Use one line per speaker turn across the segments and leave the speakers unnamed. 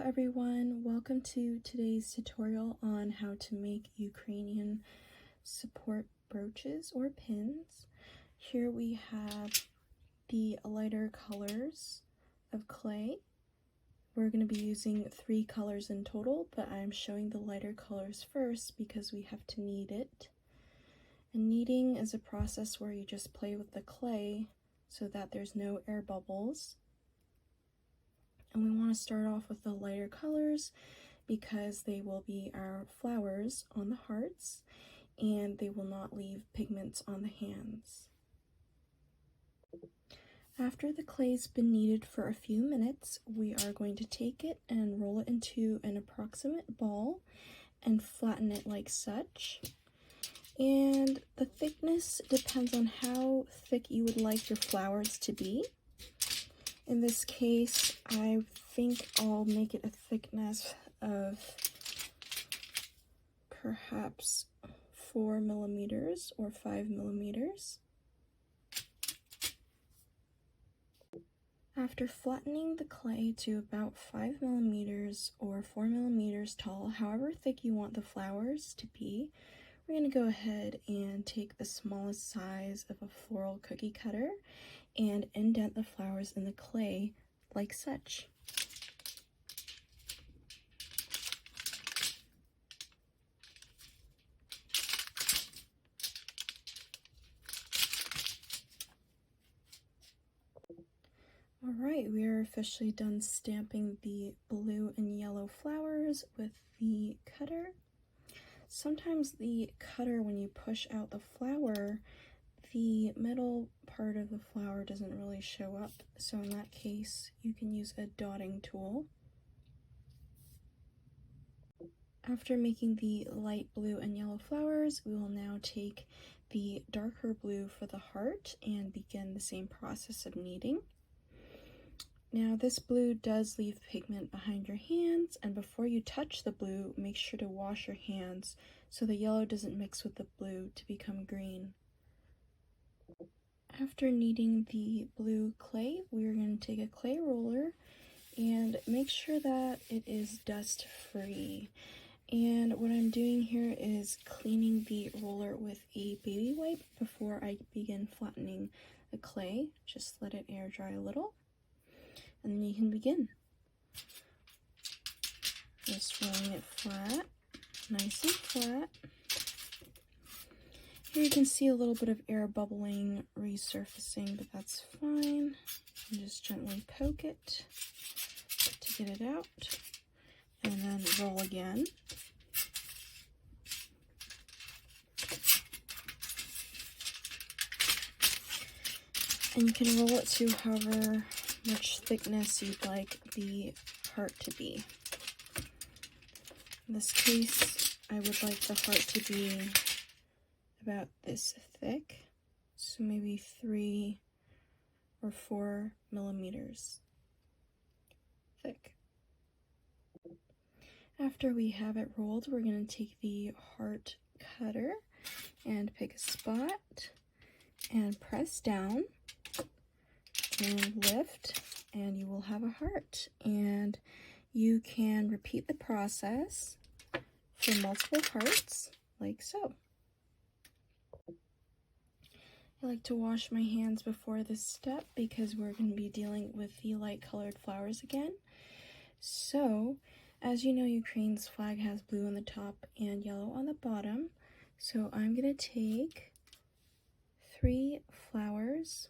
Everyone, welcome to today's tutorial on how to make Ukrainian support brooches or pins. Here we have the lighter colors of clay. We're going to be using 3 colors in total, but I'm showing the lighter colors first because we have to knead it. And kneading is a process where you just play with the clay so that there's no air bubbles. And we want to start off with the lighter colors because they will be our flowers on the hearts and they will not leave pigments on the hands. After the clay's been kneaded for a few minutes, we are going to take it and roll it into an approximate ball and flatten it like such. And the thickness depends on how thick you would like your flowers to be. In this case, I think I'll make it a thickness of perhaps 4 millimeters or 5 millimeters. After flattening the clay to about 5 millimeters or 4 millimeters tall, however thick you want the flowers to be, we're going to go ahead and take the smallest size of a floral cookie cutter and indent the flowers in the clay like such. Alright, we are officially done stamping the blue and yellow flowers with the cutter. Sometimes the cutter, when you push out the flower, the middle part of the flower doesn't really show up, so in that case you can use a dotting tool. After making the light blue and yellow flowers, we will now take the darker blue for the heart and begin the same process of kneading. Now this blue does leave pigment behind your hands, and before you touch the blue, make sure to wash your hands so the yellow doesn't mix with the blue to become green. After kneading the blue clay, we are going to take a clay roller and make sure that it is dust free. And what I'm doing here is cleaning the roller with a baby wipe before I begin flattening the clay. Just let it air dry a little, and then you can begin. Just rolling it flat, nice and flat. Here you can see a little bit of air bubbling, resurfacing, but that's fine. And just gently poke it to get it out, and then roll again. And you can roll it to however much thickness you'd like the heart to be. In this case, I would like the heart to be about this thick, so maybe 3 or 4 millimeters thick. After we have it rolled, we're going to take the heart cutter and pick a spot and press down and lift, and you will have a heart. And you can repeat the process for multiple hearts like so. I like to wash my hands before this step because we're going to be dealing with the light colored flowers again. So, as you know, Ukraine's flag has blue on the top and yellow on the bottom. So I'm going to take 3 flowers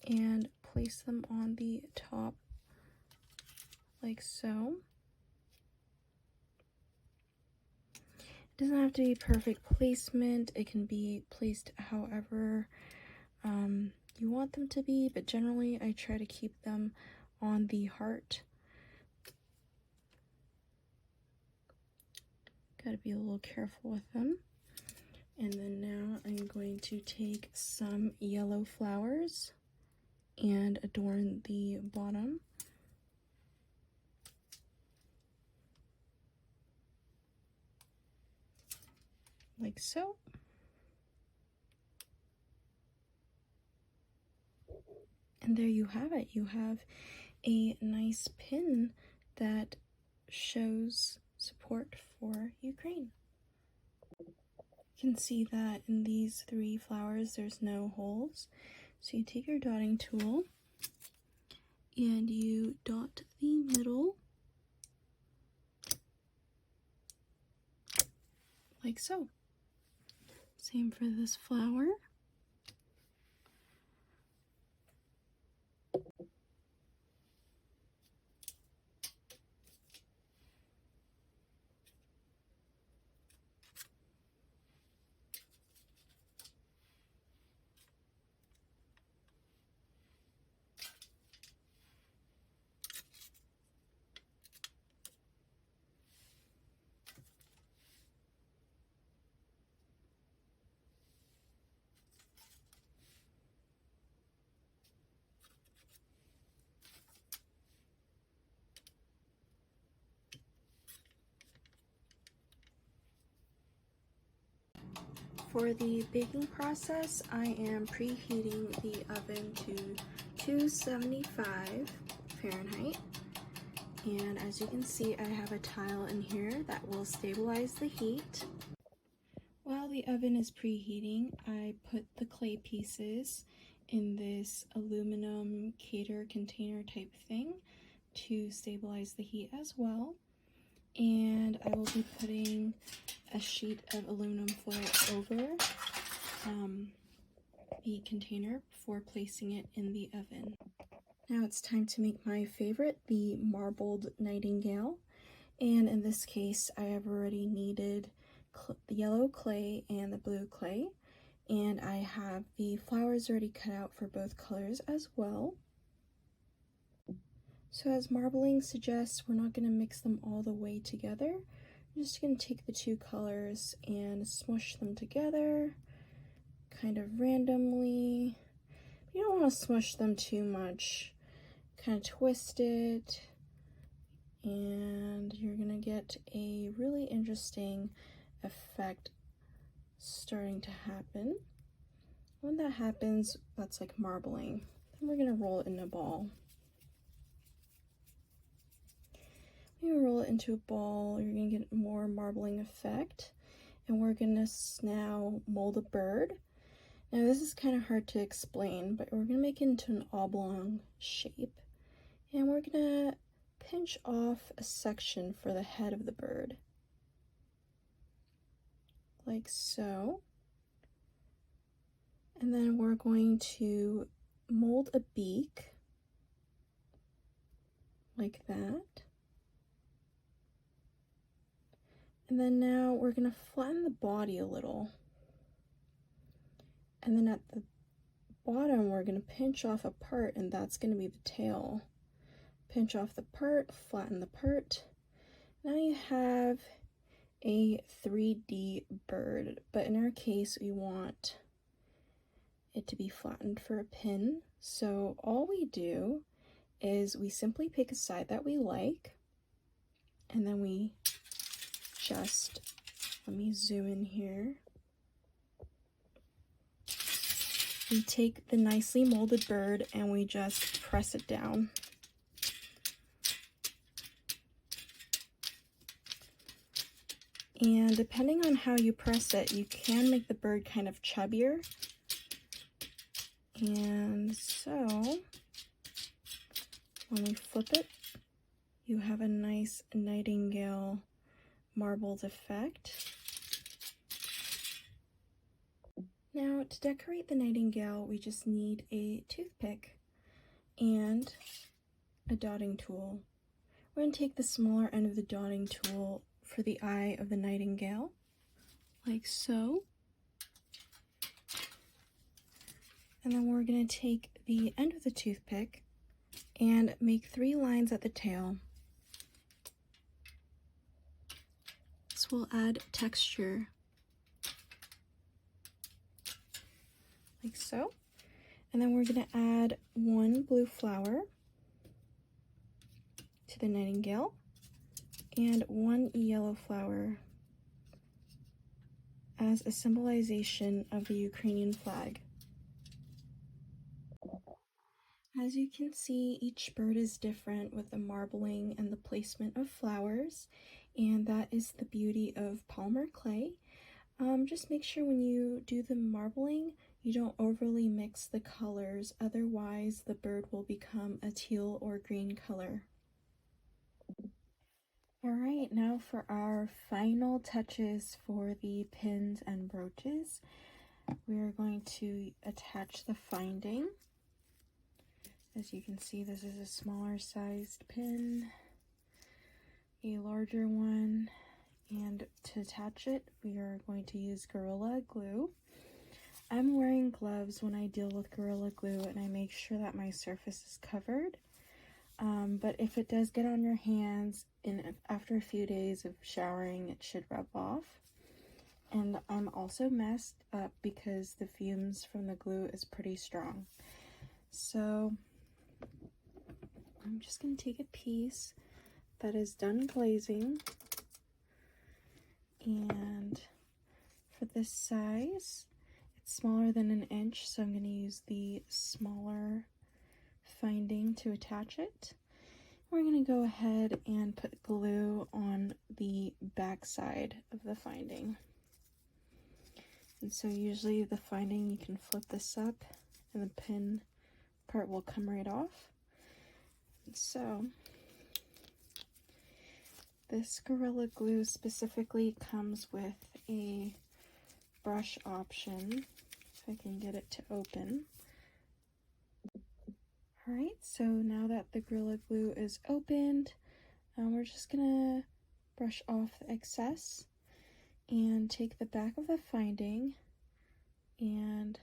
and place them on the top like so. It doesn't have to be perfect placement. It can be placed however you want them to be, but generally I try to keep them on the heart. Gotta be a little careful with them. And then now I'm going to take some yellow flowers and adorn the bottom. Like so. And there you have it. You have a nice pin that shows support for Ukraine. You can see that in these 3 flowers there's no holes. So you take your dotting tool and you dot the middle like so. Same for this flower. For the baking process, I am preheating the oven to 275 Fahrenheit. And as you can see, I have a tile in here that will stabilize the heat. While the oven is preheating, I put the clay pieces in this aluminum Cater container type thing to stabilize the heat as well. And I will be putting a sheet of aluminum foil over the container before placing it in the oven. Now it's time to make my favorite, the marbled nightingale. And in this case, I have already kneaded the yellow clay and the blue clay. And I have the flowers already cut out for both colors as well. So as marbling suggests, we're not going to mix them all the way together. I'm just going to take the 2 colors and smush them together, kind of randomly. You don't want to smush them too much. Kind of twist it, and you're going to get a really interesting effect starting to happen. When that happens, that's like marbling. Then we're going to roll it in a ball. When you roll it into a ball, you're going to get more marbling effect. And we're going to now mold a bird. Now this is kind of hard to explain, but we're going to make it into an oblong shape. And we're going to pinch off a section for the head of the bird. Like so. And then we're going to mold a beak. Like that. And then now we're going to flatten the body a little. And then at the bottom, we're going to pinch off a part, and that's going to be the tail. Pinch off the part, flatten the part. Now you have a 3D bird, but in our case, we want it to be flattened for a pin. So all we do is we simply pick a side that we like, and then we just, let me zoom in here. We take the nicely molded bird and we just press it down. And depending on how you press it, you can make the bird kind of chubbier. And so, when we flip it, you have a nice nightingale marbled effect. Now, to decorate the nightingale, we just need a toothpick and a dotting tool. We're going to take the smaller end of the dotting tool for the eye of the nightingale, like so. And then we're going to take the end of the toothpick and make 3 lines at the tail. This will add texture. like so. And then we're going to add one blue flower to the nightingale and one yellow flower as a symbolization of the Ukrainian flag. As you can see, each bird is different with the marbling and the placement of flowers, and that is the beauty of polymer clay. Just make sure when you do the marbling, you don't overly mix the colors, otherwise the bird will become a teal or green color. Alright, now for our final touches for the pins and brooches. We are going to attach the finding. As you can see, this is a smaller sized pin, a larger one, and to attach it, we are going to use Gorilla Glue. I'm wearing gloves when I deal with Gorilla Glue, and I make sure that my surface is covered. But if it does get on your hands, after a few days of showering, it should rub off. And I'm also messed up because the fumes from the glue is pretty strong. So I'm just going to take a piece that is done glazing, and for this size, it's smaller than an inch, so I'm going to use the smaller finding to attach it. We're going to go ahead and put glue on the back side of the finding. And so usually the finding, you can flip this up and the pin part will come right off. So this Gorilla Glue specifically comes with a brush option, if I can get it to open. Alright, so now that the Gorilla Glue is opened, we're just gonna brush off the excess and take the back of the finding and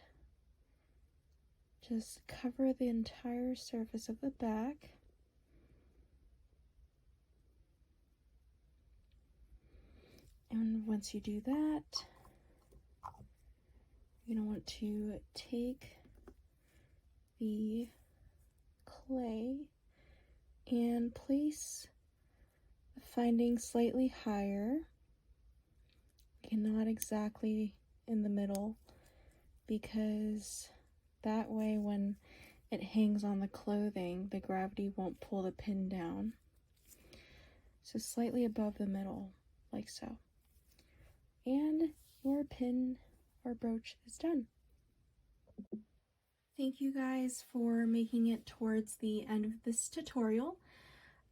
just cover the entire surface of the back. And once you do that, you're going to want to take the clay and place the finding slightly higher, and not exactly in the middle, because that way when it hangs on the clothing, the gravity won't pull the pin down. So slightly above the middle, like so. And your pin or brooch is done. Thank you guys for making it towards the end of this tutorial.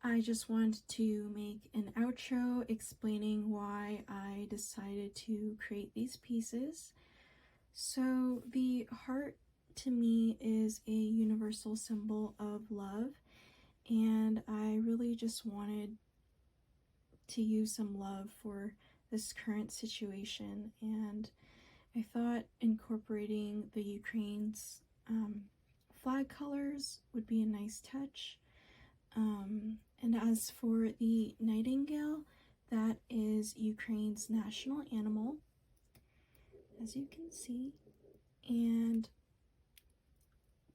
I just wanted to make an outro explaining why I decided to create these pieces. So the heart to me is a universal symbol of love, and I really just wanted to use some love for this current situation, and I thought incorporating the Ukraine's flag colors would be a nice touch. And as for the nightingale, that is Ukraine's national animal, as you can see, and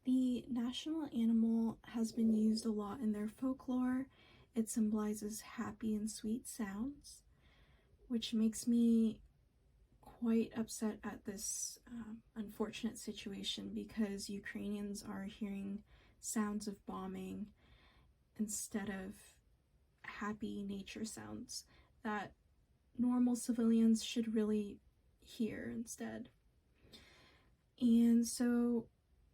the national animal has been used a lot in their folklore. It symbolizes happy and sweet sounds, which makes me quite upset at this unfortunate situation, because Ukrainians are hearing sounds of bombing instead of happy nature sounds that normal civilians should really hear instead. And so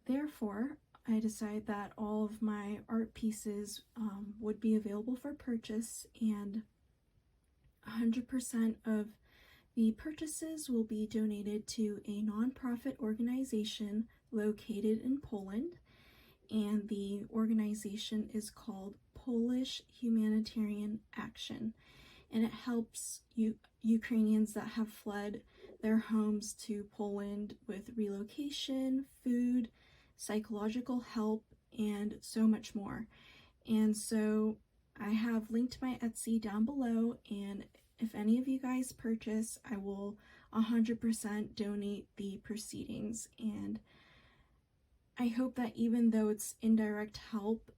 therefore I decided that all of my art pieces would be available for purchase, and 100% of the purchases will be donated to a nonprofit organization located in Poland, and the organization is called Polish Humanitarian Action, and it helps Ukrainians that have fled their homes to Poland with relocation, food, psychological help, and so much more. And so I have linked my Etsy down below, and if any of you guys purchase, I will 100% donate the proceedings. And I hope that even though it's indirect help,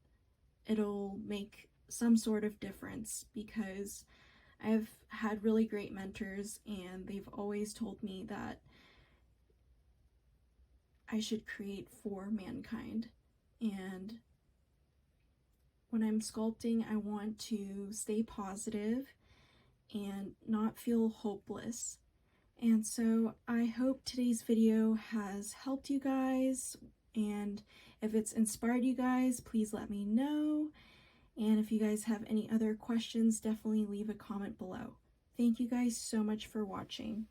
it'll make some sort of difference, because I've had really great mentors and they've always told me that I should create for mankind. And when I'm sculpting, I want to stay positive and not feel hopeless. And so I hope today's video has helped you guys, and if it's inspired you guys, please let me know. And if you guys have any other questions, definitely leave a comment below. Thank you guys so much for watching.